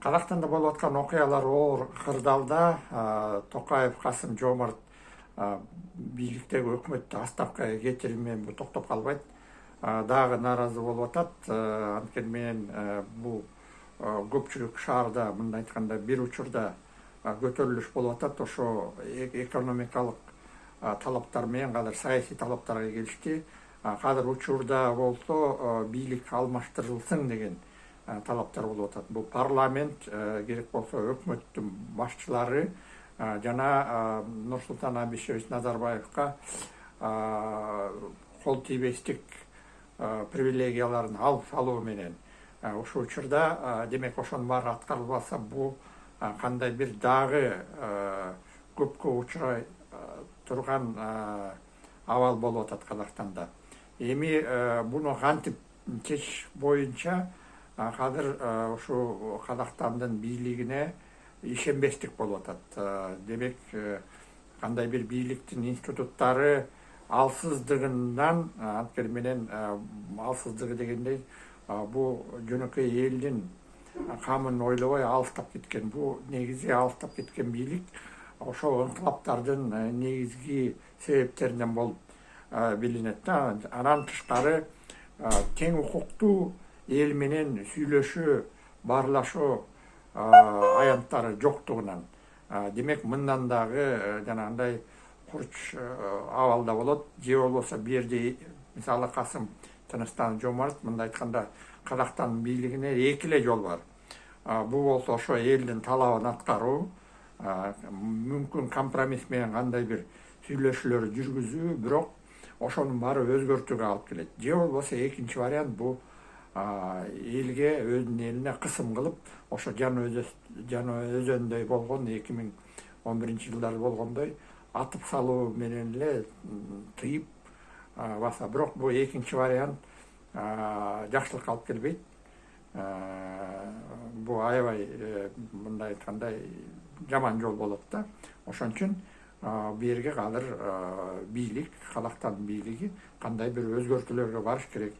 Қазақстанда болып жатқан оқиғалар оор қырдауда Тоқаев Қасым-Жомарт биліктегі өкіметті отставкаға кетірілмей тоқтап қалбайды. Дағы наразы болып жатады. Анткени бұл көпчүлүк шаарда мындай айтканда бир учурда көтөрүлүш болуп атат. Ошо экономикалык талаптар менен кадыр саясий талаптарга келишти. Кадыр учурда болсо бийлик алмаштырылсын деген талаптар болуп атат. Бул парламент керек болсо өкмөттүн башчылары жана Нурсултан Абишевич Назарбаевка кол тийбестик привилегияларын алып салуу менен ошол учурда демек ошонун баары аткарылбаса бул кандай бир дагы көпкө учурай турган абал болуп атат Казакстанда. Эми буну кантип чечиш боюнча кадыр ушу Казакстандын бийлигине ишенбестик болуп атат. Демек кандай бир бийликтин институттары алсыздыгынан анткени менен алсыздыгы дегендей бул жөнөкөй элдин камын ойлобой алыстап кеткен. Бул негизи алыстап кеткен бийлик ошол ыңкылаптардын негизги себептеринен болуп билинет. Анан тышкары тең укуктуу эл менен сүйлөшүү, баарлашуу аянттары жоктугунан. Демек мындан дагы жанагындай курч абалда болот. Же болбосо бир жерде мисалы Касым Жомарт мындай айтканда Казакстандын бийлигине эки эле жол бар. Бул болсо ошо элдин талабын аткаруу, мүмкүн компромисс менен кандай бир сүйлөшүүлөр жүргүзүү, бирок ошонун баары өзгөртүүгө алып келет. Же болбосо экинчи вариант бул элге өзүнүн элине кысым кылып, ошо жана өзөндөй болгон 2011-жылдары болгондой атып салуу менен эле тыйып баса. Бирок бул экинчи вариант жакшылыкка алып келбейт. Бул аябай мындай айткандай жаман жол болот да. Ошон үчүн бу жерге кадыр бийлик, Казакстандын бийлиги кандай бир өзгөртүүлөргө барыш керек.